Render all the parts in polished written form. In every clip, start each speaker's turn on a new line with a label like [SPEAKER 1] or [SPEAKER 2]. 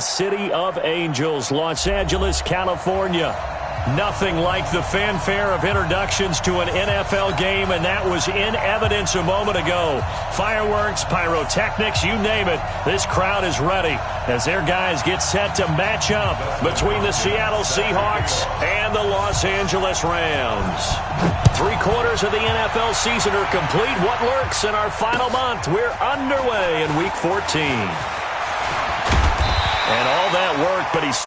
[SPEAKER 1] City of Angels, Los Angeles, California. Nothing like the fanfare of introductions to an NFL game, and that was in evidence a moment ago. Fireworks, pyrotechnics, you name it. This crowd is ready as their guys get set to match up between the Seattle Seahawks and the Los Angeles Rams. 3/4 of the NFL season are complete. What lurks in our final month? We're underway in Week 14. And all that work, but he's...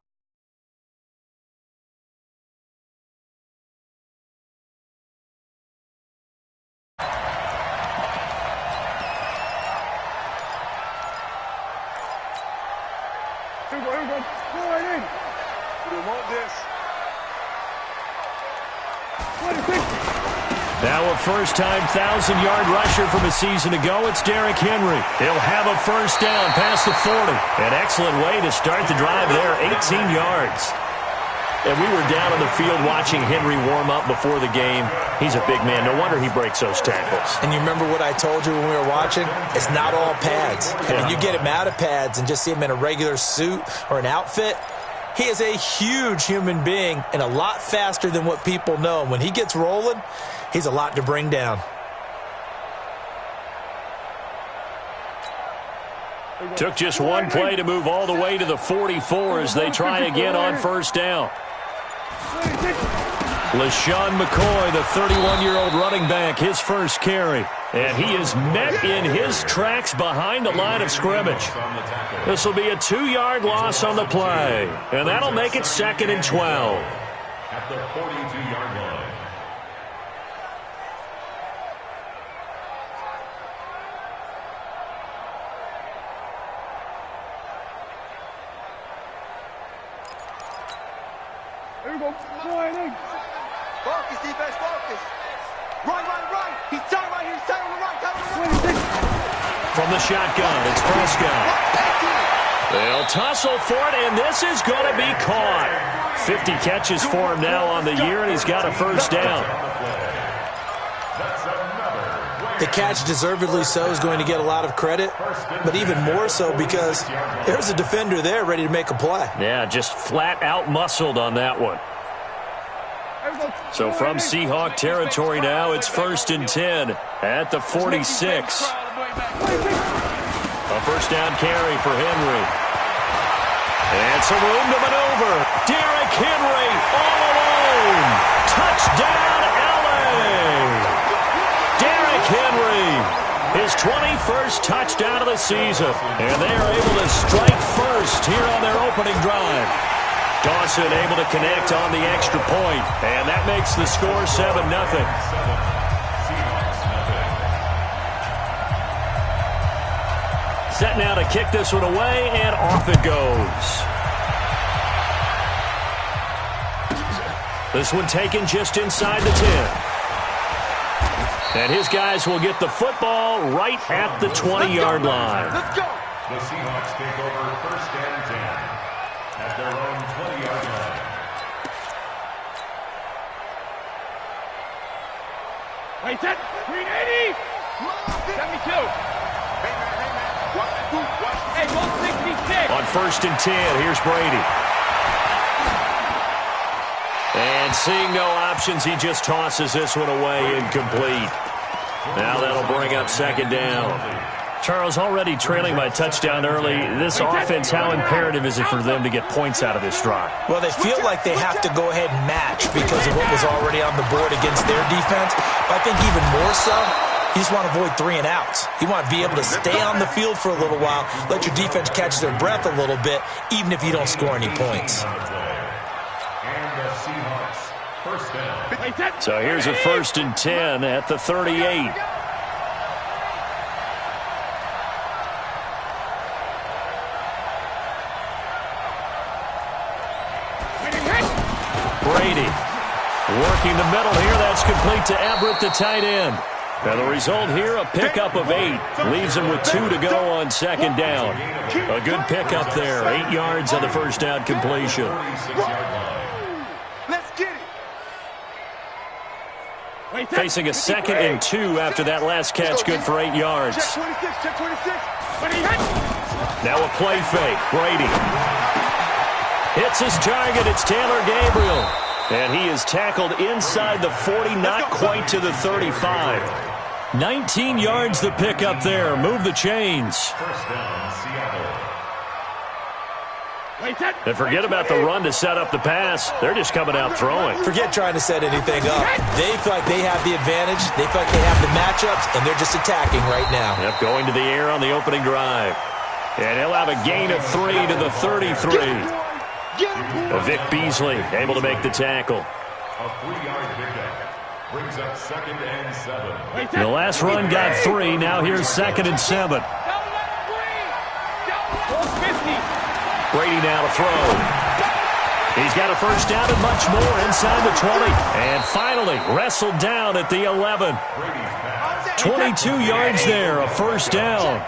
[SPEAKER 1] Now a first-time 1,000-yard rusher from a season ago. It's Derrick Henry. He'll have a first down past the 40. An excellent way to start the drive there, 18 yards. And we were down on the field watching Henry warm up before the game. He's a big man. No wonder he breaks those tackles.
[SPEAKER 2] And you remember what I told you when we were watching? It's not all pads. I mean, you get him out of pads and just see him in a regular suit or an outfit. He is a huge human being and a lot faster than what people know. When he gets rolling, he's a lot to bring down.
[SPEAKER 1] Took just one play to move all the way to the 44 as they try again on first down. LaShawn McCoy, the 31-year-old running back, his first carry. And he is met in his tracks behind the line of scrimmage. This will be a 2-yard loss on the play. And that'll make it 2nd and 12.
[SPEAKER 3] At the 42-yard line.
[SPEAKER 4] Here we go. Focus, defense, focus. Right. He's tight right here. He's tight on the right.
[SPEAKER 1] From the shotgun, it's Prescott. They'll tussle for it, and this is going to be caught. 50 catches for him now on the year, and he's got a first down.
[SPEAKER 2] The catch, deservedly so, is going to get a lot of credit, but even more so because there's a defender there ready to make a play.
[SPEAKER 1] Yeah, just flat out muscled on that one. So from Seahawk territory now, it's 1st and 10 at the 46. A first down carry for Henry. And some room to maneuver. Derrick Henry all alone. Touchdown, LA. Derrick Henry, his 21st touchdown of the season. And they are able to strike first here on their opening drive. Dawson able to connect on the extra point, and that makes the score 7-0. Set now to kick this one away, and off it goes. This one taken just inside the 10. And his guys will get the football right at the 20-yard line.
[SPEAKER 4] Let's go.
[SPEAKER 3] The Seahawks take over 1st and 10 at their own 20-yard line.
[SPEAKER 4] Wait, set. 380. 72. Hey, 166.
[SPEAKER 1] On 1st and 10, here's Brady. And seeing no options, he just tosses this one away incomplete. Now that'll bring up 2nd down. Charles, already trailing by touchdown early. This offense, how imperative is it for them to get points out of this drive?
[SPEAKER 2] Well, they feel like they have to go ahead and match because of what was already on the board against their defense. But I think even more so, you just want to avoid 3 and outs. You want to be able to stay on the field for a little while, let your defense catch their breath a little bit, even if you don't score any points.
[SPEAKER 3] And the Seahawks, first down.
[SPEAKER 1] So here's a 1st and 10 at the 38. Brady working the middle here. That's complete to Everett, the tight end. And the result here, a pickup of 8. Leaves him with 2 to go on 2nd down. A good pickup there. 8 yards on the first down completion.
[SPEAKER 4] Let's get it.
[SPEAKER 1] Facing a 2nd and 2 after that last catch, good for 8 yards.
[SPEAKER 4] Check 26.
[SPEAKER 1] Now a play fake. Brady gets his target. It's Taylor Gabriel. And he is tackled inside the 40, not quite to the 35. 19 yards the pick up there. Move the chains.
[SPEAKER 3] First down, Seattle.
[SPEAKER 1] And forget about the run to set up the pass. They're just coming out throwing.
[SPEAKER 2] Forget trying to set anything up. They feel like they have the advantage. They feel like they have the matchups, and they're just attacking right now.
[SPEAKER 1] Yep, going to the air on the opening drive. And he'll have a gain of 3 to the 33. Vic Beasley able to make the tackle.
[SPEAKER 3] A 3-yard pickup. Brings up 2nd and 7.
[SPEAKER 1] The last run got 3. Now here's 2nd and 7. Brady now to throw. He's got a first down and much more inside the 20. And finally wrestled down at the 11. 22 yards there, a first down.
[SPEAKER 3] A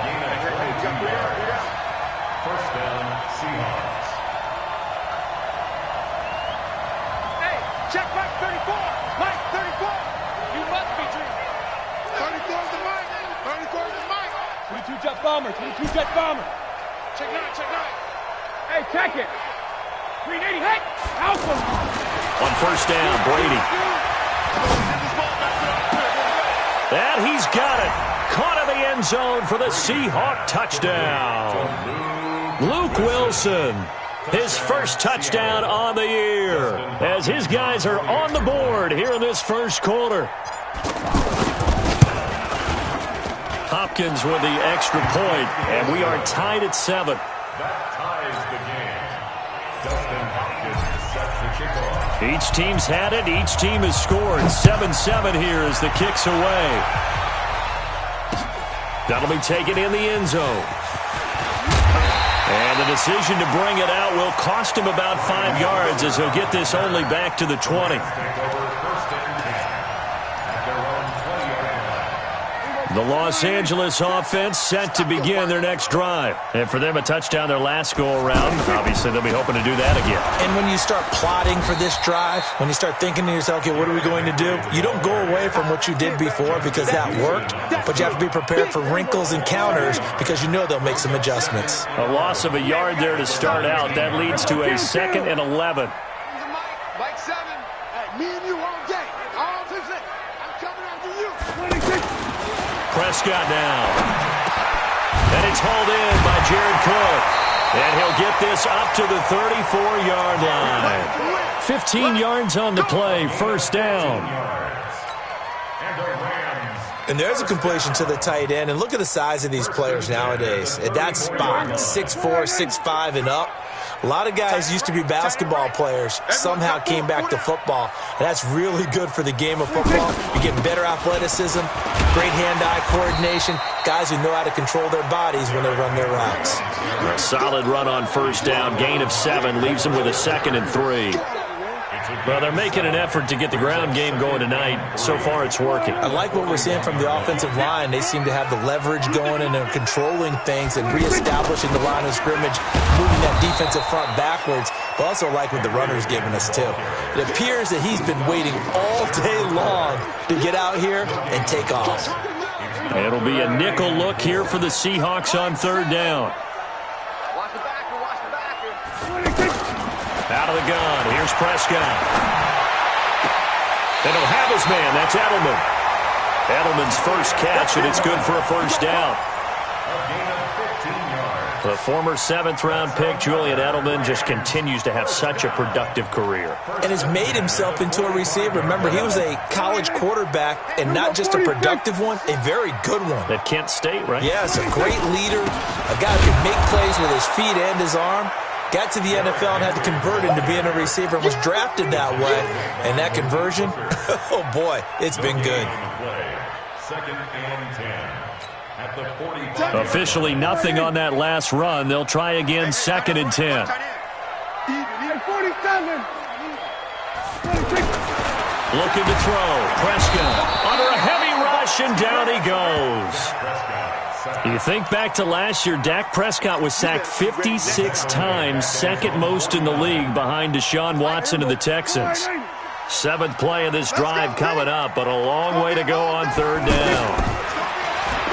[SPEAKER 3] gain of 22 yards. First down, Seahawks.
[SPEAKER 4] Hey, check Mike 34. Mike 34. You must be dreaming. 34 is the Mike. 34 is the Mike. 22 jet bomber. 22 jet bomber. Check 9, check 9. Hey, check it. 380, hey, alpha.
[SPEAKER 1] On first down, Brady. And he's got it. Caught in the end zone for the Seahawk touchdown. Luke Wilson, his first touchdown on the year, as his guys are on the board here in this first quarter. Hopkins with the extra point, and we are tied at 7.
[SPEAKER 3] That ties the game. Dustin Hopkins sets the kickoff.
[SPEAKER 1] Each team's had it. Each team has scored. 7-7 here as the kick's away. That'll be taken in the end zone. And the decision to bring it out will cost him about 5 yards as he'll get this only back to the 20.
[SPEAKER 3] Take over 1st and 10 at their own 20-yard line.
[SPEAKER 1] The Los Angeles offense set to begin their next drive. And for them, a touchdown their last go-around. Obviously, they'll be hoping to do that again.
[SPEAKER 2] And when you start plotting for this drive, when you start thinking to yourself, okay, what are we going to do? You don't go away from what you did before because that worked, but you have to be prepared for wrinkles and counters because you know they'll make some adjustments.
[SPEAKER 1] A loss of a yard there to start out. That leads to a 2nd and 11.
[SPEAKER 4] Mike 7. Hey, me and you all day. All visit. I'm coming after you. 26.
[SPEAKER 1] Prescott now. And it's hauled in by Jared Cook. And he'll get this up to the 34-yard line. 15 yards on the play, first down.
[SPEAKER 3] And the Rams.
[SPEAKER 2] And there's a completion to the tight end. And look at the size of these players nowadays. At that spot, 6'4", 6'5", and up. A lot of guys used to be basketball players, somehow came back to football. And that's really good for the game of football. You get better athleticism, great hand-eye coordination, guys who know how to control their bodies when they run their routes.
[SPEAKER 1] A solid run on first down, gain of 7, leaves them with a 2nd and 3. Well, they're making an effort to get the ground game going tonight. So far, it's working.
[SPEAKER 2] I like what we're seeing from the offensive line. They seem to have the leverage going and they're controlling things and reestablishing the line of scrimmage, moving that defensive front backwards. But also like what the runner's giving us, too. It appears that he's been waiting all day long to get out here and take off.
[SPEAKER 1] It'll be a nickel look here for the Seahawks on third down.
[SPEAKER 4] Watch the backer, watch the backer.
[SPEAKER 1] Out of the gun, here's Prescott. They don't have his man, that's Edelman. Edelman's first catch, and it's good for a first down.
[SPEAKER 3] A gain of 15 yards.
[SPEAKER 1] The former 7th-round pick, Julian Edelman, just continues to have such a productive career.
[SPEAKER 2] And has made himself into a receiver. Remember, he was a college quarterback, and not just a productive one, a very good one.
[SPEAKER 1] At Kent State, right?
[SPEAKER 2] Yes, a great leader, a guy who can make plays with his feet and his arm. Got to the NFL and had to convert into being a receiver and was drafted that way. And that conversion, oh boy, it's been good.
[SPEAKER 3] 2nd and 10 at the 40.
[SPEAKER 1] Officially nothing on that last run. They'll try again, 2nd and 10.
[SPEAKER 4] 47.
[SPEAKER 1] Looking to throw. Prescott under a heavy rush, and down he goes. You think back to last year, Dak Prescott was sacked 56 times, 2nd most in the league behind Deshaun Watson of the Texans. 7th play of this drive coming up, but a long way to go on third down.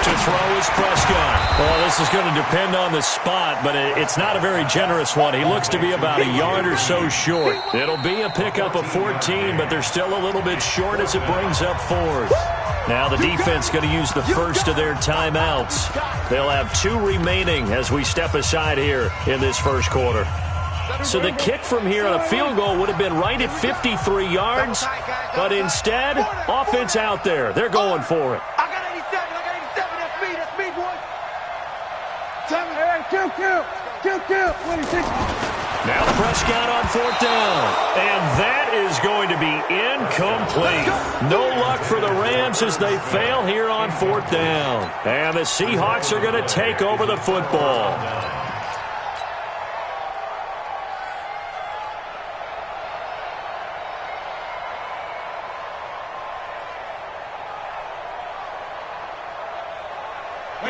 [SPEAKER 1] To throw is Prescott. Well, this is going to depend on the spot, but it's not a very generous one. He looks to be about a yard or so short. It'll be a pickup of 14, but they're still a little bit short as it brings up fourth. Now the defense going to use the first of their timeouts. They'll have 2 remaining as we step aside here in this first quarter. So the kick from here on a field goal would have been right at 53 yards, but instead, offense out there. They're going for it.
[SPEAKER 4] I got 87. That's me, boy. Kill. 26.
[SPEAKER 1] Now Prescott on 4th down. And that is going to be incomplete. No luck for the Rams as they fail here on 4th down. And the Seahawks are going to take over the football.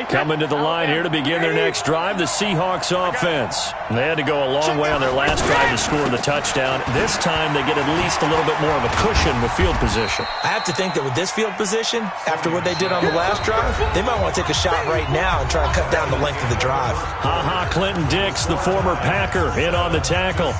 [SPEAKER 1] Coming to the line here to begin their next drive, the Seahawks offense. They had to go a long way on their last drive to score the touchdown. This time they get at least a little bit more of a cushion with field position.
[SPEAKER 2] I have to think that with this field position, after what they did on the last drive, they might want to take a shot right now and try and cut down the length of the drive.
[SPEAKER 1] Clinton Dix, the former Packer, in on the tackle.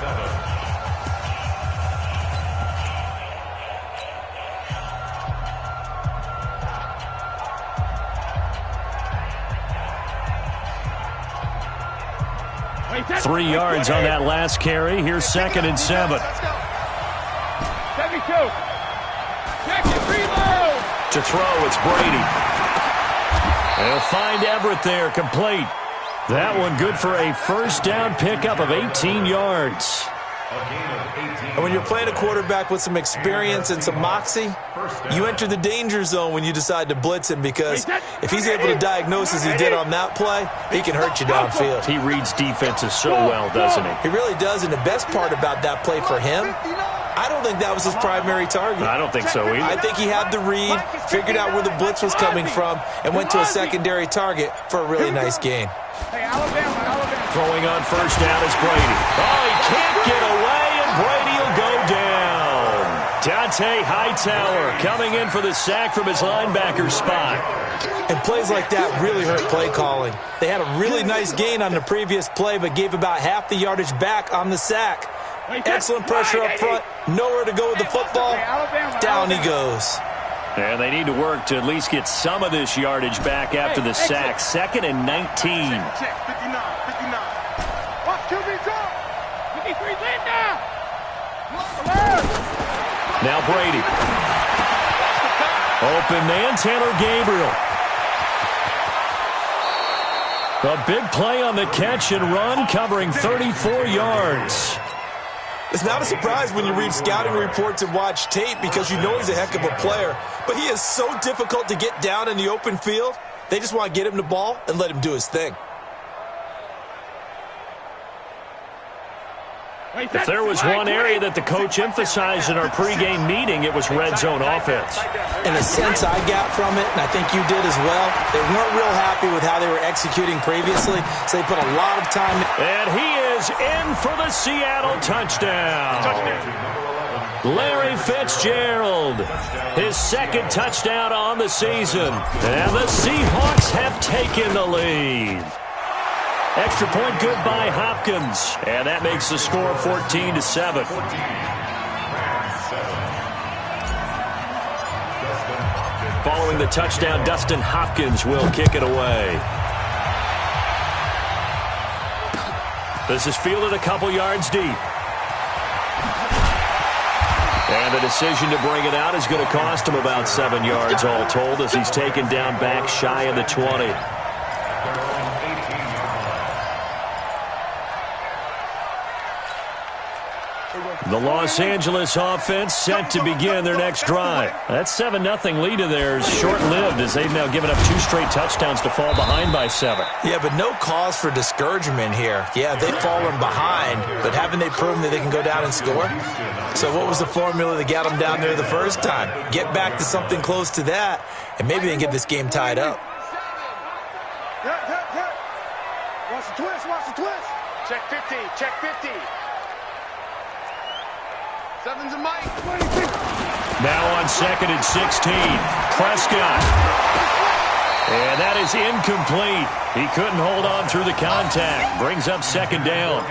[SPEAKER 1] Three yards on that last carry. Here's 2nd and 7.
[SPEAKER 4] 72. Check it, reload.
[SPEAKER 1] To throw, it's Brady. They'll find Everett there, complete. That one good for a first down pickup of 18 yards.
[SPEAKER 2] And when you're playing a quarterback with some experience and some moxie, you enter the danger zone when you decide to blitz him, because if he's able to diagnose as he did on that play, he can hurt you downfield.
[SPEAKER 1] He reads defenses so well, doesn't he?
[SPEAKER 2] He really does, and the best part about that play for him, I don't think that was his primary target.
[SPEAKER 1] I don't think so either.
[SPEAKER 2] I think he had the read, figured out where the blitz was coming from, and went to a secondary target for a really nice gain.
[SPEAKER 1] Throwing on first down is Brady. Oh, he can't get away, and Brady will go down. Dante Hightower coming in for the sack from his linebacker spot.
[SPEAKER 2] And plays like that really hurt play calling. They had a really nice gain on the previous play, but gave about half the yardage back on the sack. Excellent pressure up front. Nowhere to go with the football. Down he goes.
[SPEAKER 1] And they need to work to at least get some of this yardage back after the sack. 2nd and 19.
[SPEAKER 4] Check, 59. Watch QB drop. 53, land down.
[SPEAKER 1] Now Brady. Open man, Taylor Gabriel. A big play on the catch and run, covering 34 yards.
[SPEAKER 2] It's not a surprise when you read scouting reports and watch tape, because you know he's a heck of a player. But he is so difficult to get down in the open field. They just want to get him the ball and let him do his thing.
[SPEAKER 1] If there was one area that the coach emphasized in our pregame meeting, it was red zone offense.
[SPEAKER 2] And the sense I got from it, and I think you did as well, they weren't real happy with how they were executing previously, so they put a lot of time.
[SPEAKER 1] And he is in for the Seattle touchdown. Larry Fitzgerald, his 2nd touchdown on the season. And the Seahawks have taken the lead. Extra point good by Hopkins. And that makes the score 14-7. Following the touchdown, Dustin Hopkins will kick it away. This is fielded a couple yards deep. And the decision to bring it out is going to cost him about 7 yards all told, as he's taken down back shy of the 20. The Los Angeles offense set to begin their next drive. That 7-0 lead of theirs short-lived, as they've now given up 2 straight touchdowns to fall behind by 7.
[SPEAKER 2] Yeah, but no cause for discouragement here. Yeah, they've fallen behind, but haven't they proven that they can go down and score? So what was the formula that got them down there the first time? Get back to something close to that, and maybe they can get this game tied up.
[SPEAKER 4] Watch the twist. Check 50, check 50. 7's a Mike.
[SPEAKER 1] Now on 2nd and 16, Prescott. And that is incomplete. He couldn't hold on through the contact. Brings up second down.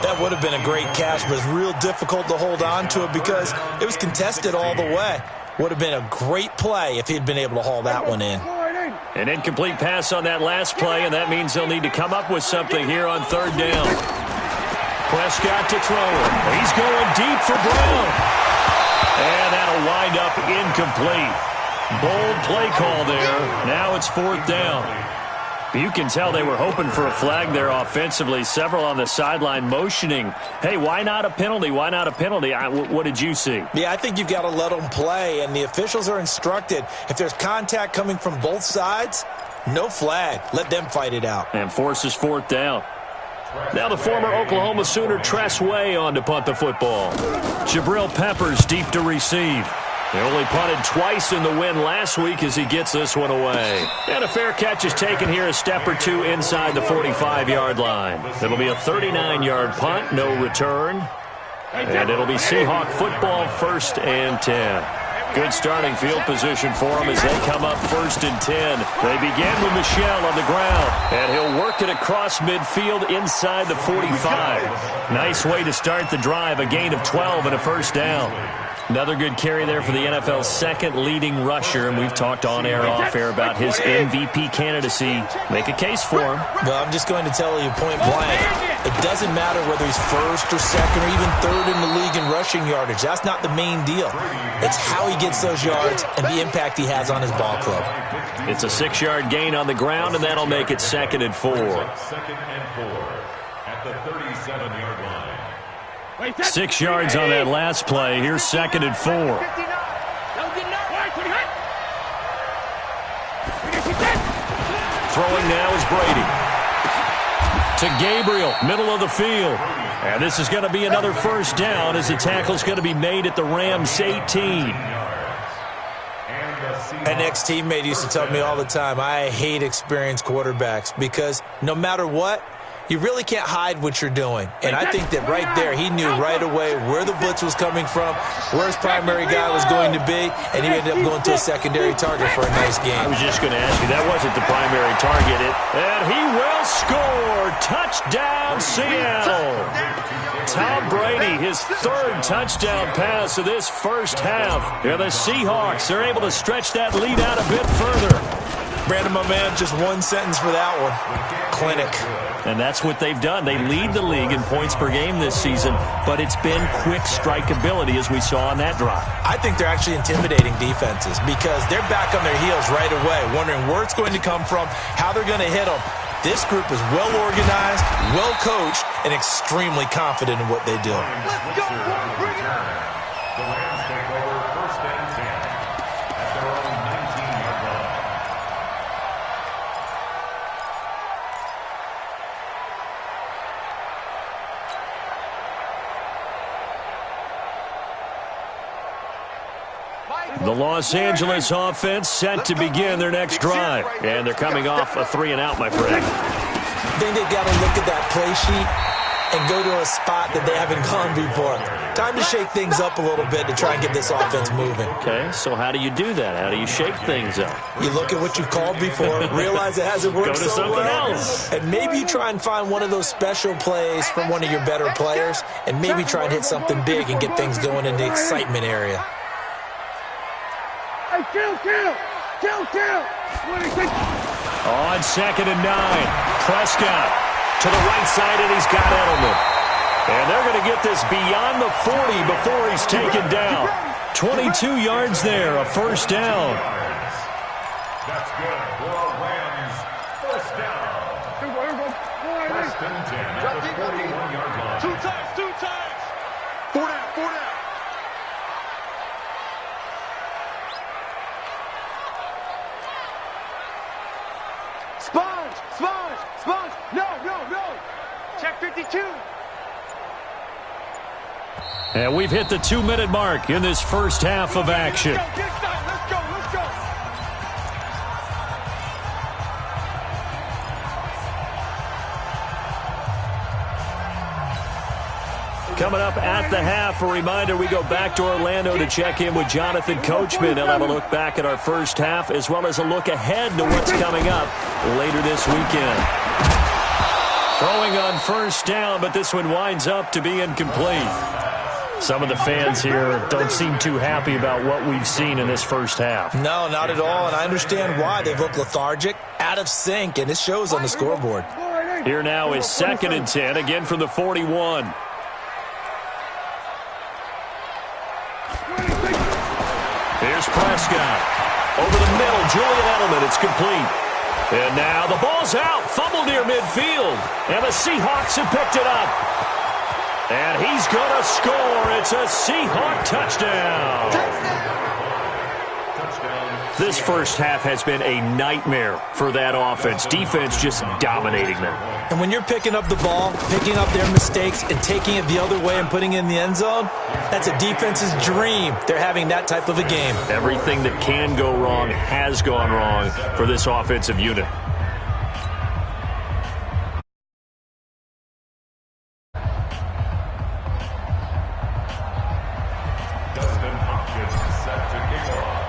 [SPEAKER 2] That would have been a great catch, but it's real difficult to hold on to it because it was contested all the way. Would have been a great play if he'd been able to haul that one in.
[SPEAKER 1] An incomplete pass on that last play, and that means they'll need to come up with something here on third down. Prescott to throw it. He's going deep for Brown. And that'll wind up incomplete. Bold play call there. Now it's fourth down. You can tell they were hoping for a flag there offensively. Several on the sideline motioning. Hey, why not a penalty? Why not a penalty? What did you see?
[SPEAKER 2] Yeah, I think you've got to let them play, and the officials are instructed. If there's contact coming from both sides, no flag. Let them fight it out.
[SPEAKER 1] And forces fourth down. Now the former Oklahoma Sooner Tress Way on to punt the football. Jabril Peppers deep to receive. They only punted twice in the win last week as he gets this one away. And a fair catch is taken here a step or two inside the 45-yard line. It'll be a 39-yard punt, no return. And it'll be Seahawk football, 1st and 10. Good starting field position for them as they come up 1st and 10. They begin with Michel on the ground, and he'll work it across midfield inside the 45. Nice way to start the drive, a gain of 12 and a first down. Another good carry there for the NFL's second leading rusher, and we've talked on air, off air about his MVP candidacy. Make a case for him.
[SPEAKER 2] Well, I'm just going to tell you point blank, it doesn't matter whether he's 1st or 2nd or even 3rd in the league in rushing yardage. That's not the main deal. It's how he gets those yards and the impact he has on his ball club.
[SPEAKER 1] It's a 6-yard gain on the ground, and that'll make it 2nd and 4.
[SPEAKER 3] 2nd and 4 at the 37-yard line.
[SPEAKER 1] 6 yards on that last play. Here's 2nd and 4. Throwing now is Brady. To Gabriel, middle of the field. And this is going to be another first down as the tackle's going to be made at the Rams' 18.
[SPEAKER 2] An ex-teammate used to tell me all the time, I hate experienced quarterbacks because no matter what, you really can't hide what you're doing. And I think that right there, he knew right away where the blitz was coming from, where his primary guy was going to be, and he ended up going to a secondary target for a nice game.
[SPEAKER 1] I was just going to ask you, that wasn't the primary target. And he will score. Touchdown, Seattle. Tom Brady, his 3rd touchdown pass of this first half. Yeah, the Seahawks are able to stretch that lead out a bit further.
[SPEAKER 2] Brandon, my man, just one sentence for that one. Clinic.
[SPEAKER 1] And that's what they've done. They lead the league in points per game this season, but it's been quick strikeability as we saw on that drive.
[SPEAKER 2] I think they're actually intimidating defenses because they're back on their heels right away, wondering where it's going to come from, how they're going to hit them. This group is well organized, well coached, and extremely confident in what they do.
[SPEAKER 3] Let's go, bring it on. The Rams take over 1st and 10 at their own 19-yard line.
[SPEAKER 1] The Los Angeles offense set to begin their next drive. And they're coming off a 3-and-out, my friend.
[SPEAKER 2] I think they've got to look at that play sheet and go to a spot that they haven't gone before. Time to shake things up a little bit to try and get this offense moving.
[SPEAKER 1] Okay, so how do you do that? How do you shake things up?
[SPEAKER 2] You look at what you've called before, realize it hasn't worked
[SPEAKER 1] Go to
[SPEAKER 2] so
[SPEAKER 1] something
[SPEAKER 2] well,
[SPEAKER 1] else.
[SPEAKER 2] and maybe you try and find one of those special plays from one of your better players, and maybe try and hit something big and get things going in the excitement area.
[SPEAKER 4] Hey, kill!
[SPEAKER 1] On 2nd and 9, Prescott to the right side, and he's got Edelman. And they're going to get this beyond the 40 before he's taken down. 22 yards there, a first down.
[SPEAKER 3] That's good for a Rams first down. 1st and 10 at the 41-yard line.
[SPEAKER 4] Two times. 4 down. Sponge. No. Check 52.
[SPEAKER 1] And we've hit the 2-minute mark in this first half of action.
[SPEAKER 4] Let's go.
[SPEAKER 1] Coming up at the half, a reminder, we go back to Orlando to check in with Jonathan Coachman. He'll have a look back at our first half as well as a look ahead to what's coming up later this weekend. Throwing on first down, but this one winds up to be incomplete. Some of the fans here don't seem too happy about what we've seen in this first half.
[SPEAKER 2] No, not at all, and I understand why. They've looked lethargic, out of sync, and it shows on the scoreboard.
[SPEAKER 1] Here now is 2nd and 10, again from the 41. Here's Prescott. Over the middle, Julian Edelman. It's complete. And now the ball's out. Fumble near midfield. And the Seahawks have picked it up. And he's going to score. It's a Seahawk touchdown. This first half has been a nightmare for that offense. Defense just dominating them.
[SPEAKER 2] And when you're picking up the ball, picking up their mistakes, and taking it the other way and putting it in the end zone, that's a defense's dream. They're having that type of a game.
[SPEAKER 1] Everything that can go wrong has gone wrong for this offensive unit.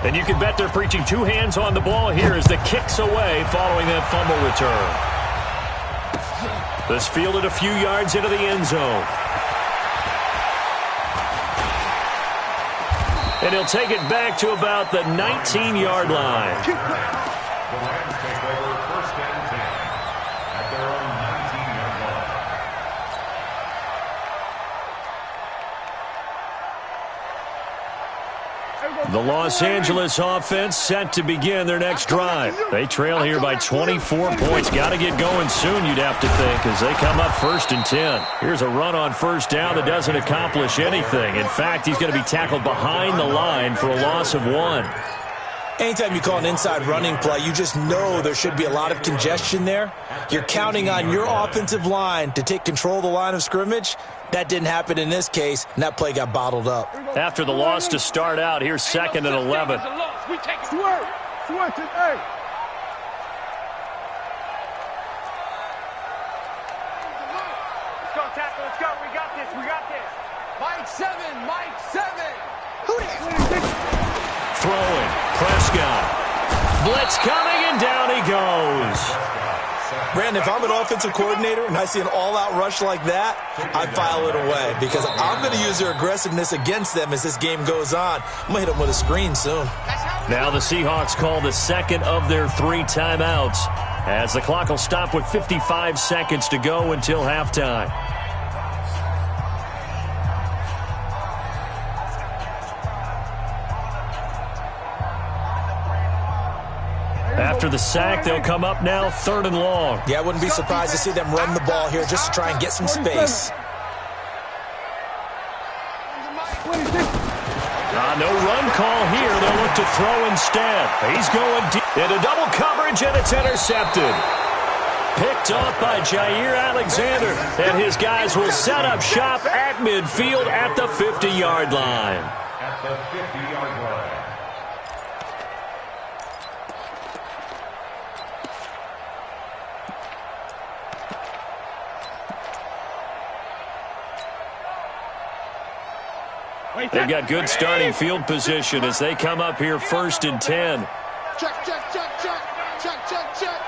[SPEAKER 1] And you can bet they're preaching two hands on the ball here as the kick's away following that fumble return. This fielded a few yards into the end zone. And he'll take it back to about the 19-yard line.
[SPEAKER 3] The Rams take over 1st and 10 at their own 19-yard line.
[SPEAKER 1] The Los Angeles offense set to begin their next drive. They trail here by 24 points. Got to get going soon, you'd have to think, as they come up 1st and 10. Here's a run on first down that doesn't accomplish anything. In fact, he's going to be tackled behind the line for a loss of 1.
[SPEAKER 2] Anytime you call an inside running play, you just know there should be a lot of congestion there. You're counting on your offensive line to take control of the line of scrimmage. That didn't happen in this case, and that play got bottled up.
[SPEAKER 1] After the loss to start out, here's 2nd and 11.
[SPEAKER 4] We take it. Switch it, hey. Let's go, tackle. Let's go. We got this. We got this. Mike 7. Mike 7.
[SPEAKER 1] Throwing. Prescott. Blitz coming, and down he goes.
[SPEAKER 2] Brandon, if I'm an offensive coordinator and I see an all-out rush like that, I file it away because I'm going to use their aggressiveness against them as this game goes on. I'm going to hit them with a screen soon.
[SPEAKER 1] Now the Seahawks call the second of their 3 timeouts as the clock will stop with 55 seconds to go until halftime. After the sack, they'll come up now 3rd and long.
[SPEAKER 2] Yeah, I wouldn't be surprised to see them run the ball here just to try and get some space.
[SPEAKER 1] No run call here. They'll look to throw instead. He's going deep into double coverage, and it's intercepted. Picked off by Jair Alexander, and his guys will set up shop at midfield at the 50-yard line.
[SPEAKER 3] At the 50-yard line.
[SPEAKER 1] They've got good starting field position as they come up here 1st and 10.
[SPEAKER 4] Check, check, check, check. Check, check, check.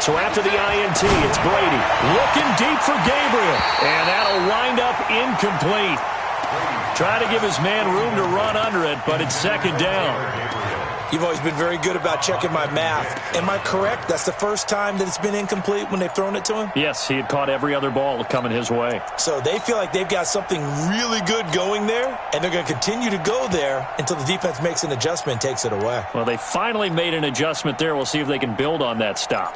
[SPEAKER 1] So after the INT, it's Brady looking deep for Gabriel, and that'll wind up incomplete. Trying to give his man room to run under it, but it's 2nd down.
[SPEAKER 2] You've always been very good about checking my math. Am I correct? That's the first time that it's been incomplete when they've thrown it to him?
[SPEAKER 1] Yes, he had caught every other ball coming his way.
[SPEAKER 2] So they feel like they've got something really good going there, and they're going to continue to go there until the defense makes an adjustment and takes it away.
[SPEAKER 1] Well, they finally made an adjustment there. We'll see if they can build on that stop.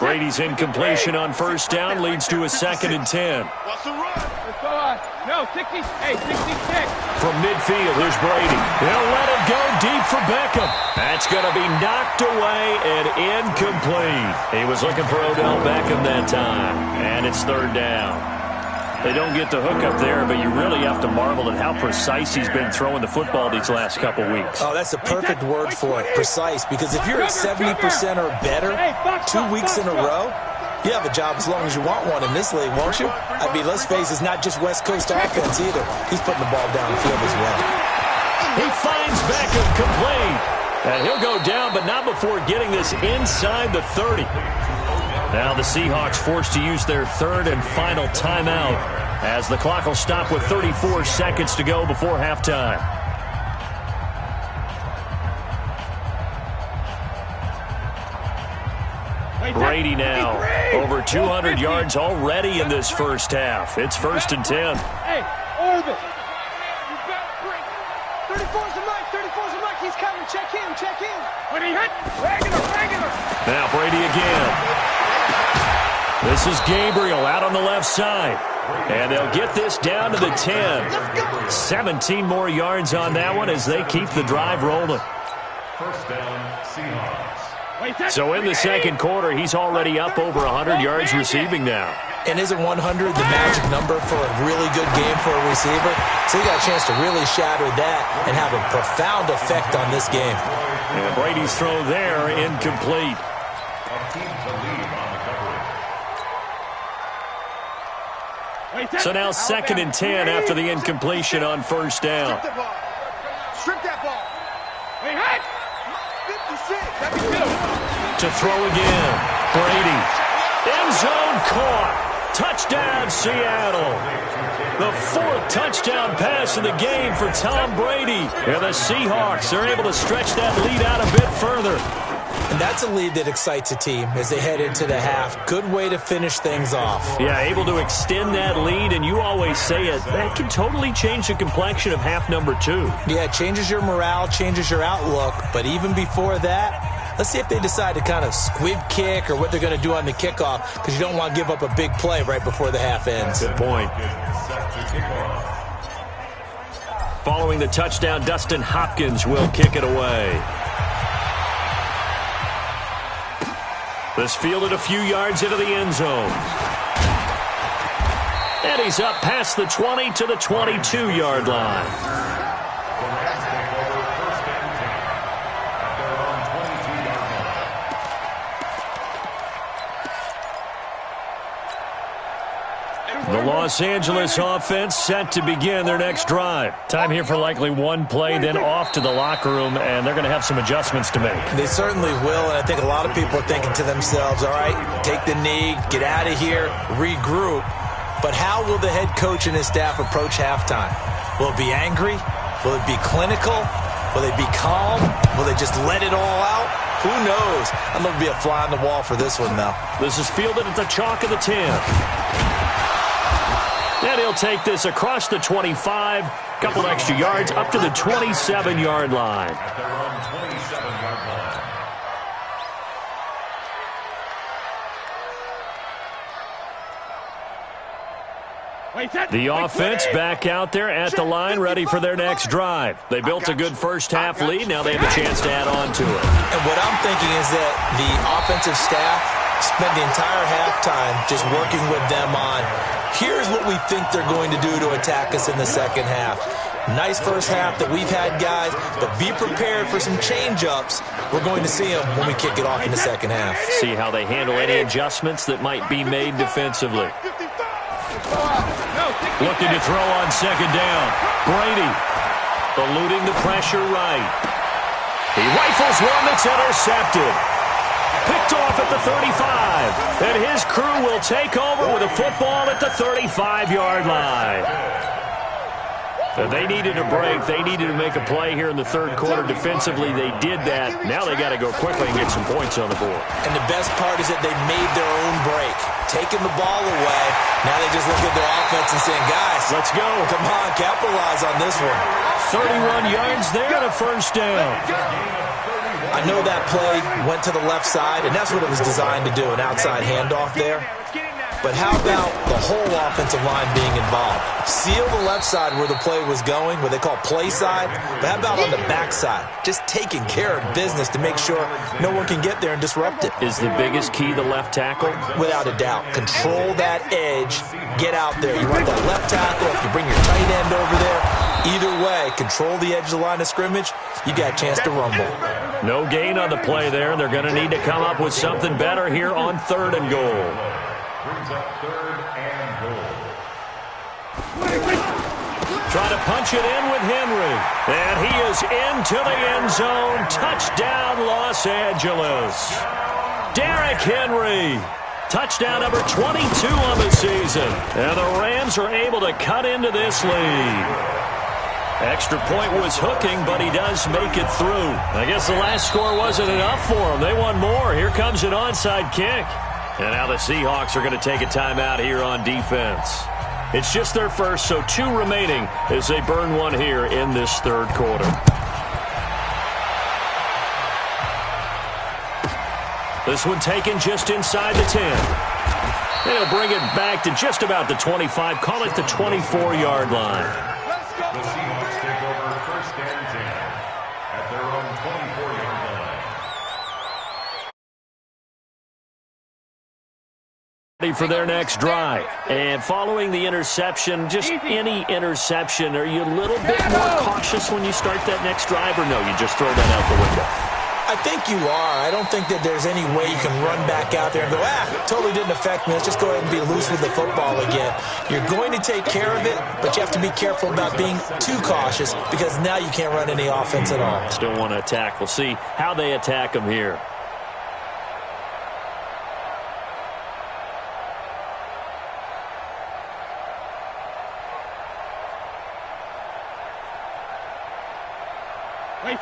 [SPEAKER 1] Brady's incompletion on first down leads to a 2nd and 10.
[SPEAKER 4] What's the run? Let's go on. No, 60. Hey, 66.
[SPEAKER 1] From midfield, here's Brady. He'll let it go deep for Beckham. That's going to be knocked away and incomplete. He was looking for Odell Beckham that time, and it's 3rd down. They don't get the hook up there, but you really have to marvel at how precise he's been throwing the football these last couple weeks.
[SPEAKER 2] Oh, that's a perfect word for it, precise, because if you're at 70% or better 2 weeks in a row, you have a job as long as you want one in this league, won't you? I mean, let's face it, it's not just West Coast offense either. He's putting the ball downfield as well.
[SPEAKER 1] He finds Beckham complete. And he'll go down, but not before getting this inside the 30. Now the Seahawks forced to use their third and final timeout as the clock will stop with 34 seconds to go before halftime. Brady now over 200 yards already in this first half. It's 1st and 10.
[SPEAKER 4] Hey, Orbit. You got Brady. 34's the mic. 34's the mic. He's coming. Check in. Check in. When he hit, regular.
[SPEAKER 1] Now Brady again. This is Gabriel out on the left side. And they'll get this down to the 10. 17 more yards on that one as they keep the drive rolling.
[SPEAKER 3] First down, Seahawks.
[SPEAKER 1] So in the second quarter, he's already up over 100 yards receiving now.
[SPEAKER 2] And isn't 100 the magic number for a really good game for a receiver? So he got a chance to really shatter that and have a profound effect on this game.
[SPEAKER 1] And Brady's throw there incomplete.
[SPEAKER 3] A team to lead on the coverage.
[SPEAKER 1] So now 2nd and 10 after the incompletion on first down.
[SPEAKER 4] Strip that ball. Hey, hit. 56.
[SPEAKER 1] To throw again. Brady. End zone caught. Touchdown, Seattle. The 4th touchdown pass of the game for Tom Brady. And the Seahawks are able to stretch that lead out a bit further.
[SPEAKER 2] And that's a lead that excites a team as they head into the half. Good way to finish things off.
[SPEAKER 1] Yeah, able to extend that lead, and you always say it, that can totally change the complexion of half number 2.
[SPEAKER 2] Yeah, it changes your morale, changes your outlook. But even before that, let's see if they decide to kind of squib kick or what they're going to do on the kickoff, because you don't want to give up a big play right before the half ends.
[SPEAKER 1] Good point. Following the touchdown, Dustin Hopkins will kick it away. This fielded a few yards into the end zone. And he's up past the 20 to the 22-yard line. The Los Angeles offense set to begin their next drive. Time here for likely one play, then off to the locker room, and they're going to have some adjustments to make.
[SPEAKER 2] They certainly will, and I think a lot of people are thinking to themselves, all right, take the knee, get out of here, regroup. But how will the head coach and his staff approach halftime? Will it be angry? Will it be clinical? Will they be calm? Will they just let it all out? Who knows? I'm going to be a fly on the wall for this one, though.
[SPEAKER 1] This is fielded at the chalk of the 10. And he'll take this across the 25, couple extra yards, up to the 27-yard line.
[SPEAKER 3] At their own 27-yard line.
[SPEAKER 1] The offense back out there at the line, ready for their next drive. They built a good first-half lead. Now they have a chance to add on to it.
[SPEAKER 2] And what I'm thinking is that the offensive staff spent the entire halftime just working with them on, here's what we think they're going to do to attack us in the second half. Nice first half that we've had, guys, but be prepared for some change-ups. We're going to see them when we kick it off in the second half.
[SPEAKER 1] See how they handle any adjustments that might be made defensively. Looking to throw on second down. Brady eluding the pressure right. He rifles one that's intercepted. Picked off at the 35. And his crew will take over with a football at the 35-yard line. They needed a break. They needed to make a play here in the third quarter. Defensively, they did that. Now they got to go quickly and get some points on the board.
[SPEAKER 2] And the best part is that they made their own break. Taking the ball away. Now they just look at their offense and saying, guys,
[SPEAKER 1] let's go.
[SPEAKER 2] Come on, capitalize on this one.
[SPEAKER 1] 31 yards there and a first down.
[SPEAKER 2] I know that play went to the left side, and that's what it was designed to do, an outside handoff there. but how about the whole offensive line being involved? Seal the left side where the play was going, what they call play side, but how about on the back side? Just taking care of business to make sure no one can get there and disrupt it.
[SPEAKER 1] Is the biggest key the left tackle?
[SPEAKER 2] Without a doubt. Control that edge. Get out there. You want that left tackle. If you bring your tight end over there, either way, control the edge of the line of scrimmage, you got a chance to rumble.
[SPEAKER 1] No gain on the play there. They're going to need to come up with something better here on 3rd and goal.
[SPEAKER 3] Brings up 3rd and goal.
[SPEAKER 1] Trying to punch it in with Henry. And he is into the end zone. Touchdown, Los Angeles. Derrick Henry. Touchdown number 22 on the season. And the Rams are able to cut into this lead. Extra point was hooking, but he does make it through. I guess the last score wasn't enough for him. They want more. Here comes an onside kick. And now the Seahawks are going to take a timeout here on defense. It's just their first, so 2 remaining as they burn one here in this 3rd quarter. This one taken just inside the 10. They'll bring it back to just about the 25. Call it the 24-yard line.
[SPEAKER 3] The Seahawks take over 1st and 10 at their own 24-yard line.
[SPEAKER 1] Ready for their next drive. And following the interception, just any interception, are you a little bit more cautious when you start that next drive, or no, you just throw that out the window?
[SPEAKER 2] I think you are. I don't think that there's any way you can run back out there and go, totally didn't affect me. Let's just go ahead and be loose with the football again. You're going to take care of it, but you have to be careful about being too cautious because now you can't run any offense at all.
[SPEAKER 1] Still want to attack. We'll see how they attack them here.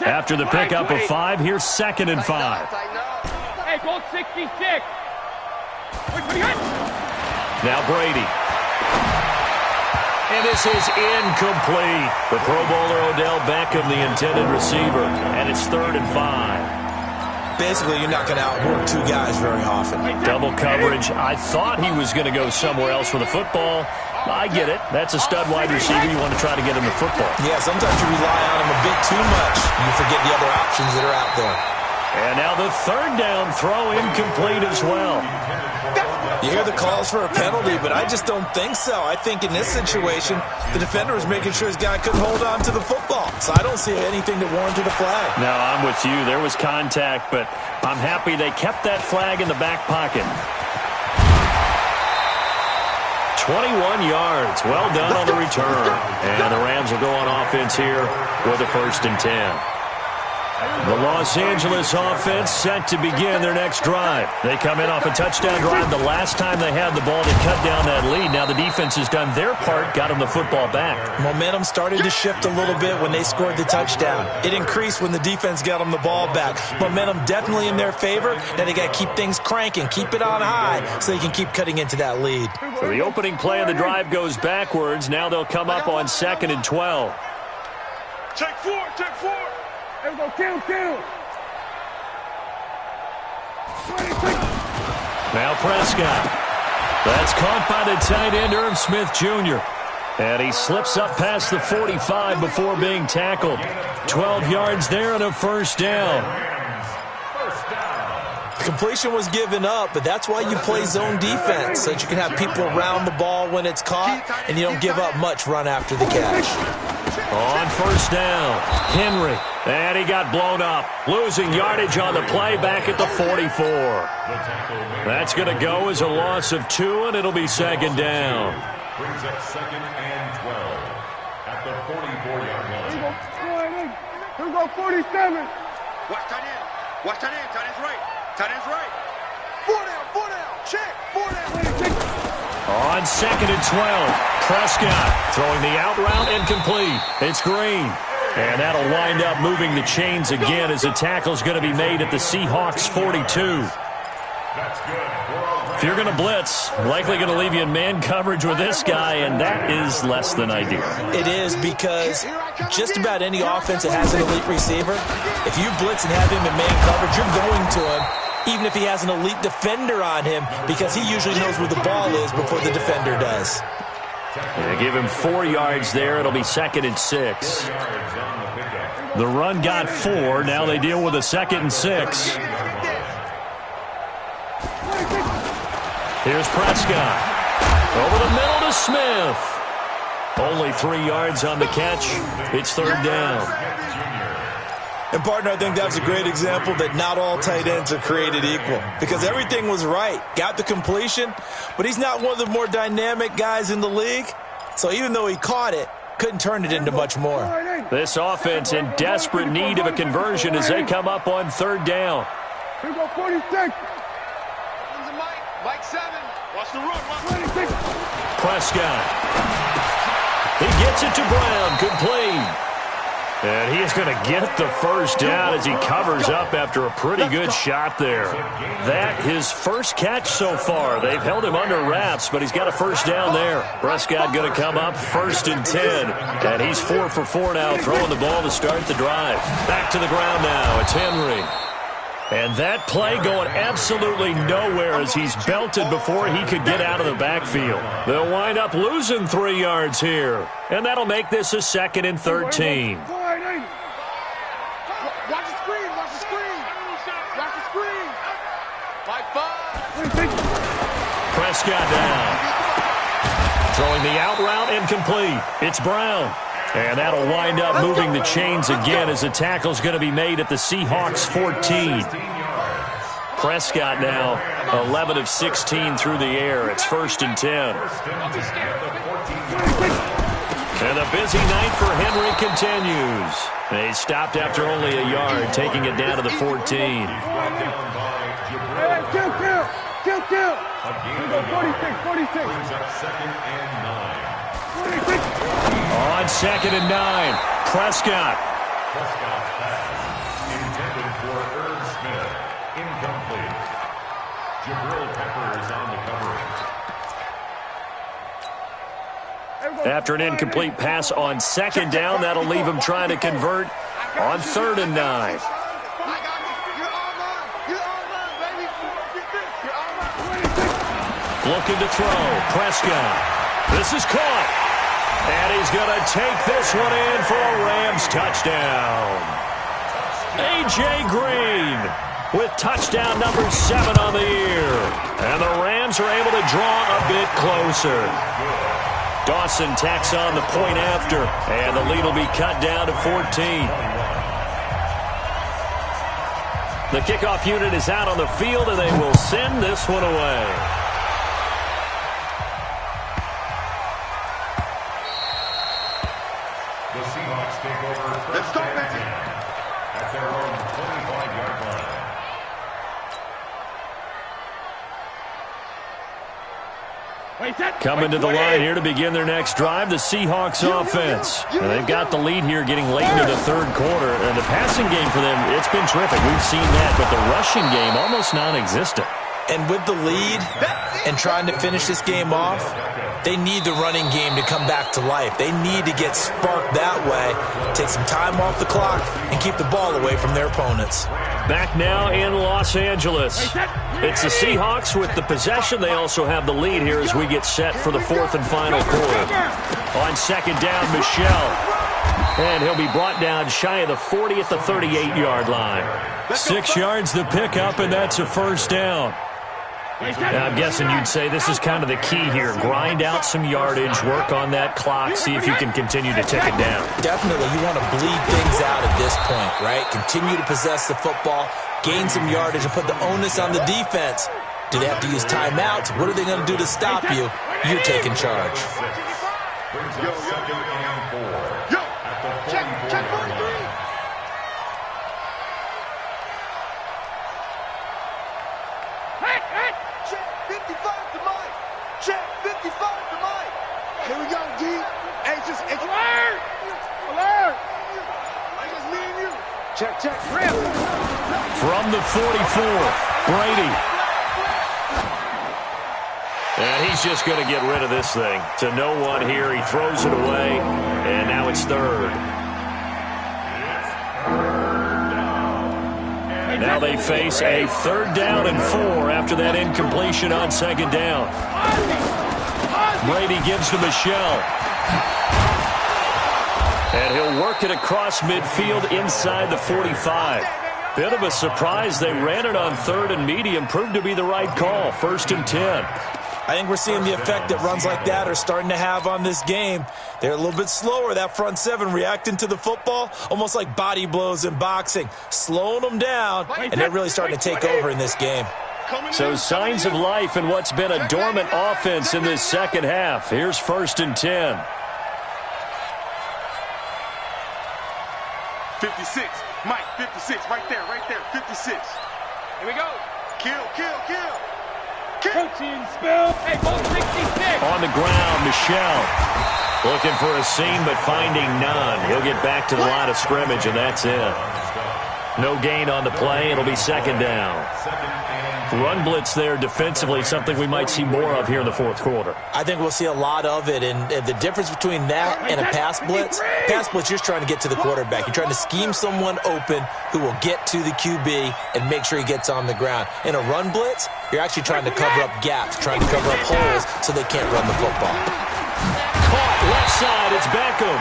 [SPEAKER 1] After the pickup of 5, here's 2nd and 5.
[SPEAKER 4] Hey, goal 66.
[SPEAKER 1] Now Brady. And this is incomplete. The Pro Bowler Odell Beckham, the intended receiver. And it's 3rd and 5.
[SPEAKER 2] Basically, you're not going to outwork 2 guys very often.
[SPEAKER 1] Double coverage. I thought he was going to go somewhere else with the football. I get it. That's a stud wide receiver. You want to try to get him the football.
[SPEAKER 2] Yeah, sometimes you rely on him a bit too much. You forget the other options that are out there.
[SPEAKER 1] And now the 3rd down throw incomplete as well.
[SPEAKER 2] You hear the calls for a penalty, but I just don't think so. I think in this situation, the defender was making sure his guy couldn't hold on to the football. So I don't see anything that warranted a flag.
[SPEAKER 1] No, I'm with you. There was contact, but I'm happy they kept that flag in the back pocket. 21 yards. Well done on the return. And the Rams will go on offense here with a 1st and 10. The Los Angeles offense set to begin their next drive. They come in off a touchdown drive the last time they had the ball to cut down that lead. Now the defense has done their part, got them the football back.
[SPEAKER 2] Momentum started to shift a little bit when they scored the touchdown. It increased when the defense got them the ball back. Momentum definitely in their favor. Now they got to keep things cranking, keep it on high so they can keep cutting into that lead.
[SPEAKER 1] So the opening play of the drive goes backwards. Now they'll come up on 2nd and 12.
[SPEAKER 4] Check 4, check 4. There we go, kill.
[SPEAKER 1] Now Prescott. That's caught by the tight end, Irv Smith Jr. And he slips up past the 45 before being tackled. 12 yards there and a 1st down.
[SPEAKER 2] Completion was given up, but that's why you play zone defense, so that you can have people around the ball when it's caught, and you don't give up much run after the catch.
[SPEAKER 1] On 1st down, Henry. And he got blown up. Losing yardage on the play back at the 44. That's going to go as a loss of 2, and it'll be 2nd down.
[SPEAKER 3] Brings up 2nd and 12 at the 44-yard line.
[SPEAKER 4] Here we go, 47. Watch tight end. Watch tight end. Tight end's right. Tight end's right. 4 down. Check. 4 down.
[SPEAKER 1] On 2nd and 12, Prescott throwing the out route incomplete. It's Green. And that'll wind up moving the chains again as the tackle's going to be made at the Seahawks 42. If you're going to blitz, likely going to leave you in man coverage with this guy, and that is less than ideal.
[SPEAKER 2] It is, because just about any offense that has an elite receiver, if you blitz and have him in man coverage, you're going to him. even if he has an elite defender on him, because he usually knows where the ball is before the defender does.
[SPEAKER 1] Yeah, give him 4 yards there. It'll be 2nd and 6. The run got 4. Now they deal with a 2nd and 6. Here's Prescott. Over the middle to Smith. Only 3 yards on the catch. It's 3rd down.
[SPEAKER 2] And, partner, I think that's a great example that not all tight ends are created equal, because everything was right. Got the completion, but he's not one of the more dynamic guys in the league. So even though he caught it, couldn't turn it into much more.
[SPEAKER 1] This offense in desperate need of a conversion as they come up on 3rd down.
[SPEAKER 4] Here go 46. Mike 7. Watch the run.
[SPEAKER 1] Prescott. He gets it to Brown. Complete. And he is going to get the first down as he covers up after a pretty good shot there. That his first catch so far. They've held him under wraps, but he's got a first down there. Prescott going to come up 1st and 10. And he's 4 for 4 now, throwing the ball to start the drive. Back to the ground now. It's Henry. And that play going absolutely nowhere as he's belted before he could get out of the backfield. They'll wind up losing 3 yards here. And that'll make this a 2nd and 13.
[SPEAKER 4] Watch the screen. Watch the screen. Watch the screen. Mike 5.
[SPEAKER 1] Prescott down. Throwing the out route incomplete. It's Brown. And that'll wind up moving the chains again as the tackle's going to be made at the Seahawks 14. Prescott now 11 of 16 through the air. It's 1st and 10. And the busy night for Henry continues. He stopped after only a yard, taking it down to the 14.
[SPEAKER 4] Kill. Here go 46.
[SPEAKER 1] On 2nd and 9, Prescott.
[SPEAKER 3] Prescott pass intended for Irv Smith. Incomplete. Jabril Peppers on the coverage.
[SPEAKER 1] After an incomplete pass on 2nd down, that'll leave him trying to convert on 3rd and 9. Looking to throw. Prescott. This is caught. And he's going to take this one in for a Rams touchdown. A.J. Green with touchdown number 7 on the year. And the Rams are able to draw a bit closer. Dawson tacks on the point after. And the lead will be cut down to 14. The kickoff unit is out on the field, and they will send this one away.
[SPEAKER 3] The Seahawks take over 1st and 10 at their own 25-yard line.
[SPEAKER 1] Coming to the line here to begin their next drive, the Seahawks offense. And they've got the lead here getting late into the 3rd quarter. And the passing game for them, it's been terrific. We've seen that, but the rushing game almost non-existent.
[SPEAKER 2] And with the lead and trying to finish this game off, they need the running game to come back to life. They need to get sparked that way, take some time off the clock, and keep the ball away from their opponents.
[SPEAKER 1] Back now in Los Angeles. It's the Seahawks with the possession. They also have the lead here as we get set for the 4th and final quarter. On 2nd down, Michel. And he'll be brought down shy of the 40 at the 38-yard line. 6 yards the pickup, and that's a first down. Now, I'm guessing you'd say this is kind of the key here. Grind out some yardage, work on that clock, see if you can continue to tick it down.
[SPEAKER 2] Definitely, you want to bleed things out at this point, right? Continue to possess the football, gain some yardage, and put the onus on the defense. Do they have to use timeouts? What are they going to do to stop you? You're taking charge.
[SPEAKER 3] Brings up 2nd and 4 at the 44-yard line.
[SPEAKER 4] Check 55 to Mike. Check 55 to Mike. Here we go, D. Hey, just alert! Alert! It's just me and you. Check. Rip.
[SPEAKER 1] From the 44, Brady. And he's just going to get rid of this thing. To no one here. He throws it away, and now it's 3rd. Now they face a 3rd down and 4 after that incompletion on 2nd down. Brady gives to Michelle. And he'll work it across midfield inside the 45. Bit of a surprise. They ran it on 3rd and medium. Proved to be the right call. 1st and 10.
[SPEAKER 2] I think we're seeing the effect that runs like that are starting to have on this game. They're a little bit slower, that front 7, reacting to the football, almost like body blows in boxing, slowing them down, and they're really starting to take over in this game.
[SPEAKER 1] So signs of life in what's been a dormant offense in this second half. Here's 1st and 10.
[SPEAKER 4] 56. Mike, 56. Right there, 56. Here we go. Kill. Protein spill. Hey, ball 66.
[SPEAKER 1] On the ground, Michelle. Looking for a seam, but finding none. He'll get back to the line of scrimmage, and that's it. No gain on the play. It'll be 2nd down. Run blitz there defensively, something we might see more of here in the 4th quarter.
[SPEAKER 2] I think we'll see a lot of it, and the difference between that and a pass blitz, you're just trying to get to the quarterback. You're trying to scheme someone open who will get to the QB and make sure he gets on the ground. In a run blitz, you're actually trying to cover up gaps, trying to cover up holes so they can't run the football.
[SPEAKER 1] Caught left side, it's Beckham.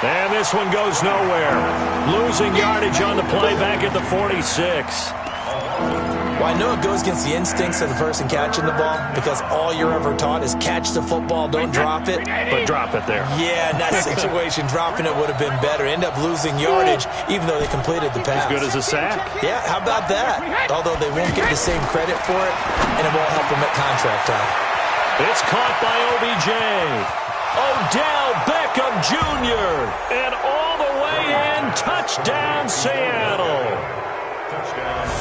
[SPEAKER 1] And this one goes nowhere. Losing yardage on the play back at the 46.
[SPEAKER 2] Well, I know it goes against the instincts of the person catching the ball because all you're ever taught is catch the football, don't drop it.
[SPEAKER 1] But drop it there.
[SPEAKER 2] Yeah, in that situation, dropping it would have been better. End up losing yardage even though they completed the pass.
[SPEAKER 1] As good as a sack.
[SPEAKER 2] Yeah, how about that? Although they won't get the same credit for it, and it won't help them at contract time.
[SPEAKER 1] It's caught by OBJ. Odell Beckham Jr. And all the way in, touchdown Seattle.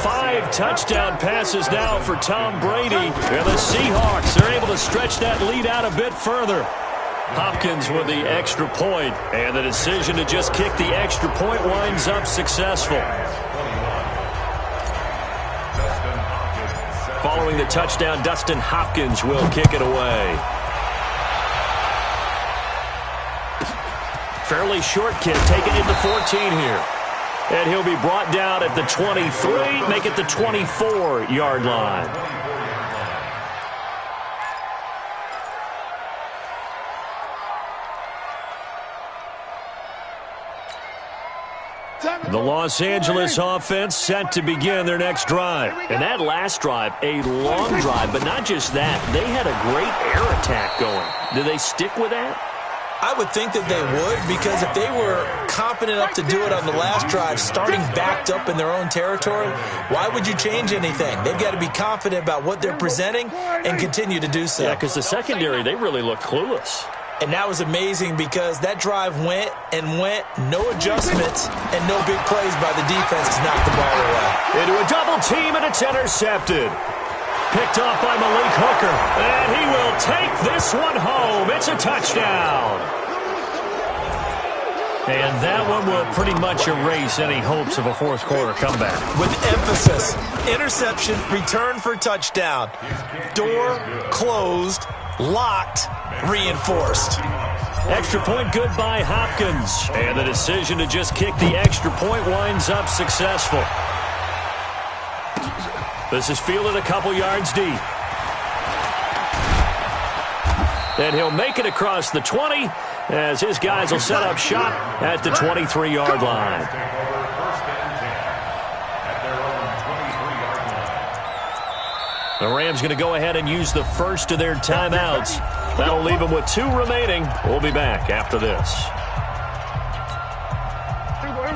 [SPEAKER 1] 5 touchdown passes now for Tom Brady. And the Seahawks are able to stretch that lead out a bit further. Hopkins with the extra point, and the decision to just kick the extra point winds up successful. Following the touchdown, Dustin Hopkins will kick it away. Fairly short kick, taking it to 14 here. And he'll be brought down at the 23, make it the 24-yard line. The Los Angeles offense set to begin their next drive. And that last drive, a long drive, but not just that. They had a great air attack going. Do they stick with that?
[SPEAKER 2] I would think that they would, because if they were confident enough to do it on the last drive, starting backed up in their own territory, why would you change anything? They've got to be confident about what they're presenting and continue to do so.
[SPEAKER 1] Yeah, because the secondary, they really look clueless.
[SPEAKER 2] And that was amazing because that drive went, no adjustments, and no big plays by the defense to knock the ball away.
[SPEAKER 1] Into a double team, and it's intercepted. Picked off by Malik Hooker, and he will take this one home. It's a touchdown. And that one will pretty much erase any hopes of a 4th quarter comeback.
[SPEAKER 2] With emphasis, interception, return for touchdown. Door closed, locked, reinforced.
[SPEAKER 1] Extra point good by Hopkins. And the decision to just kick the extra point winds up successful. This is fielded a couple yards deep. And he'll make it across the 20 as his guys will set up shop at the 23-yard line. The Rams going to go ahead and use the first of their timeouts. That'll leave them with 2 remaining. We'll be back after this.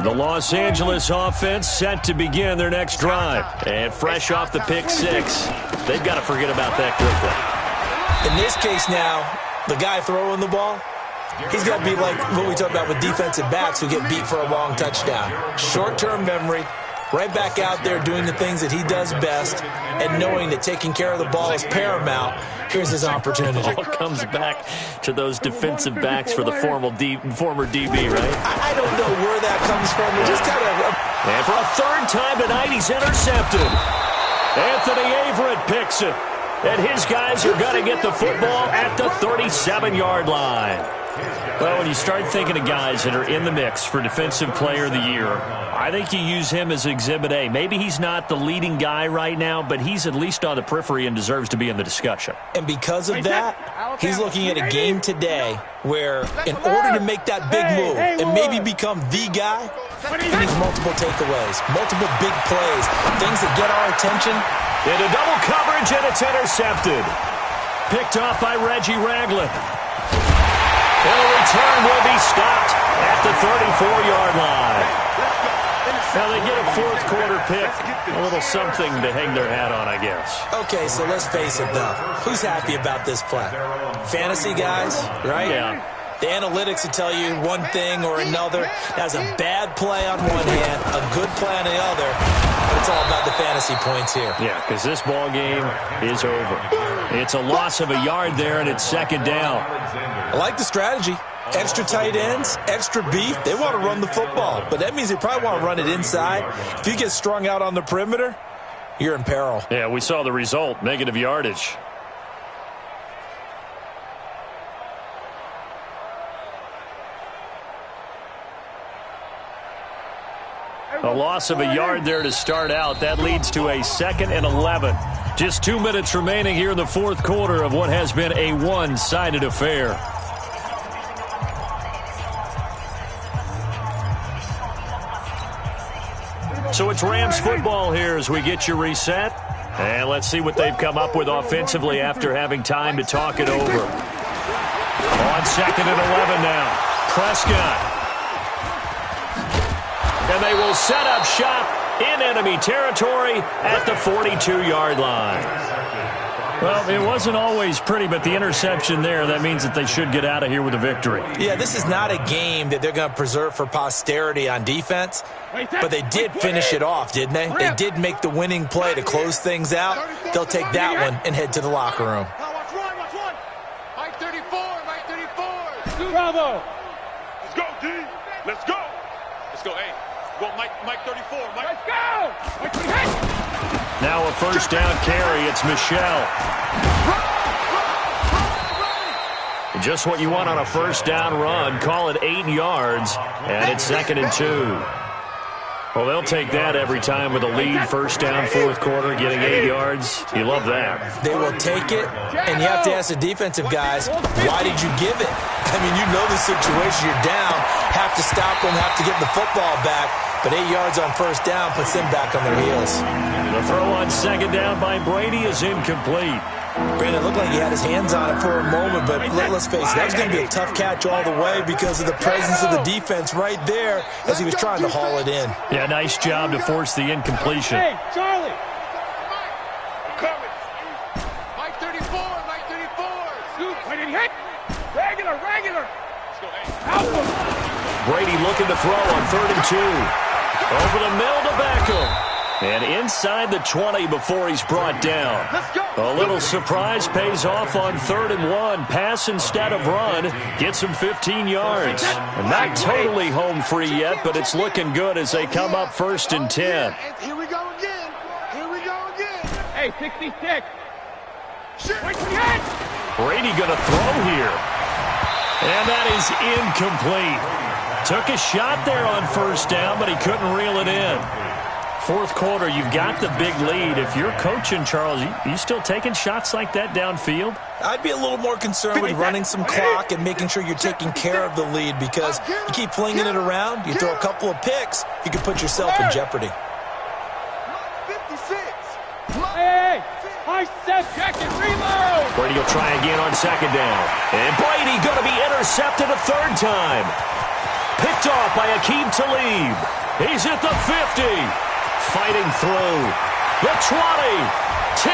[SPEAKER 1] The Los Angeles offense set to begin their next drive. And fresh off the pick 6, they've got to forget about that quickly.
[SPEAKER 2] In this case now, the guy throwing the ball, he's got to be like what we talk about with defensive backs who get beat for a long touchdown. Short-term memory, right back out there doing the things that he does best, and knowing that taking care of the ball is paramount. Here's his opportunity.
[SPEAKER 1] It all comes back to those defensive backs for the former DB, right?
[SPEAKER 2] I don't know where that comes from. It just kind of...
[SPEAKER 1] And for a 3rd time tonight, he's intercepted. Anthony Averett picks it. And his guys are going to get the football at the 37-yard line. Well, when you start thinking of guys that are in the mix for Defensive Player of the Year, I think you use him as Exhibit A. Maybe he's not the leading guy right now, but he's at least on the periphery and deserves to be in the discussion.
[SPEAKER 2] And because of that, he's looking at a game today where in order to make that big move and maybe become the guy, he needs multiple takeaways, multiple big plays, things that get our attention.
[SPEAKER 1] Into double coverage, and it's intercepted. Picked off by Reggie Ragland. And the return will be stopped at the 34-yard line. Now they get a fourth-quarter pick, a little something to hang their hat on, I guess.
[SPEAKER 2] Okay, so let's face it, though. Who's happy about this play? Fantasy guys, right?
[SPEAKER 1] Yeah.
[SPEAKER 2] The analytics will tell you one thing or another. That's a bad play on one hand, a good play on the other, but it's all about the fantasy points here.
[SPEAKER 1] Yeah, because this ball game is over. It's a loss of a yard there, and it's second down.
[SPEAKER 2] I like the strategy. Extra tight ends, extra beef. They want to run the football, but that means they probably want to run it inside. If you get strung out on the perimeter, you're in peril.
[SPEAKER 1] Yeah, we saw the result, negative yardage. A loss of a yard there to start out. That leads to a 2nd and 11. Just 2 minutes remaining here in the fourth quarter of what has been a one-sided affair. So it's Rams football here as we get you reset. And let's see what they've come up with offensively after having time to talk it over. On 2nd and 11 now. Prescott. And they will set up shop in enemy territory at the 42-yard line. Well, it wasn't always pretty, but the interception there, that means that they should get out of here with a victory.
[SPEAKER 2] Yeah, this is not a game that they're going to preserve for posterity on defense, but they did finish it off, didn't they? They did make the winning play to close things out. They'll take that one and head to the locker room.
[SPEAKER 4] Watch one. Mike 34, Mike 34. Bravo. Let's go, D. Let's go. Let's go, A. Go, Mike 34. Mike. Let's go. Mike,
[SPEAKER 1] now a first down carry. It's Michelle. Just what you want on a first down run. Call it 8 yards, and it's 2nd and 2. Well, they'll take that every time with a lead, first down, fourth quarter, getting 8 yards. You love that.
[SPEAKER 2] They will take it, and you have to ask the defensive guys, why did you give it? I mean, you know the situation. You're down, have to stop them, have to get the football back, but 8 yards on first down puts them back on their heels.
[SPEAKER 1] The throw on second down by Brady is incomplete.
[SPEAKER 2] Brandon, it looked like he had his hands on it for a moment, but let's face it, that was going to be a tough catch all the way because of the presence of the defense right there as he was trying to haul it in.
[SPEAKER 1] Yeah, nice job to force the incompletion.
[SPEAKER 4] Hey, Charlie. Mike 34, Mike 34. Scoop, why did he hit? Regular. Let's go, A.
[SPEAKER 1] Brady looking to throw on 3rd and 2. Over the middle to Beckham. And inside the 20 before he's brought down. A little surprise pays off on 3rd and 1. Pass instead of run. Gets him 15 yards. And not totally home free yet, but it's looking good as they come up 1st and 10.
[SPEAKER 4] Here we go again. Hey, 66.
[SPEAKER 1] Brady going to throw here. And that is incomplete. Took a shot there on first down, but he couldn't reel it in. Fourth quarter, you've got the big lead. If you're coaching, Charles, you still taking shots like that downfield?
[SPEAKER 2] I'd be a little more concerned with running some clock and making sure you're taking care of the lead because you keep flinging it around, you throw a couple of picks, you can put yourself in jeopardy.
[SPEAKER 4] 56. Hey, I said check and reload.
[SPEAKER 1] Brady will try again on second down. And Brady going to be intercepted a 3rd time. Picked off by Aqib Talib. He's at the 50. Fighting through the 20, 10,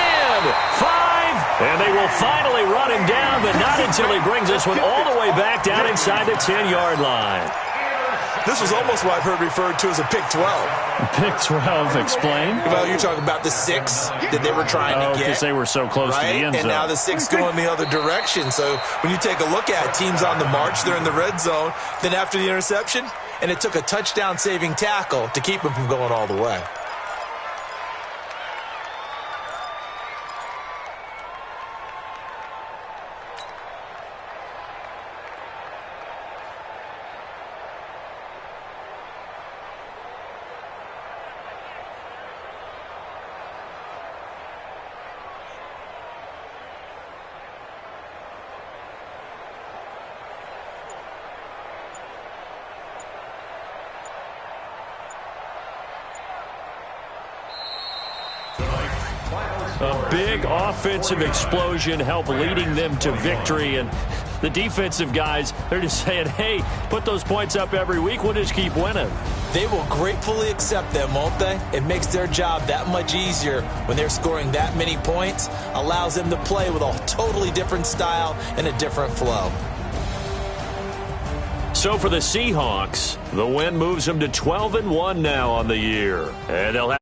[SPEAKER 1] 5, and they will finally run him down, but not until he brings this one all the way back down inside the 10-yard line.
[SPEAKER 2] This was almost what I've heard referred to as a pick 12.
[SPEAKER 1] Pick 12, explain?
[SPEAKER 2] Well, you're talking about the 6 that they were trying to get.
[SPEAKER 1] Because they were so close to the end zone.
[SPEAKER 2] And now the 6 going the other direction. So when you take a look at teams on the march, they're in the red zone. Then after the interception, and it took a touchdown-saving tackle to keep them from going all the way.
[SPEAKER 1] A big offensive explosion helped leading them to victory, and the defensive guys, they're just saying, hey, put those points up every week, we'll just keep winning.
[SPEAKER 2] They will gratefully accept them, won't they? It makes their job that much easier when they're scoring that many points, allows them to play with a totally different style and a different flow.
[SPEAKER 1] So for the Seahawks, the win moves them to 12-1 now on the year, and they'll have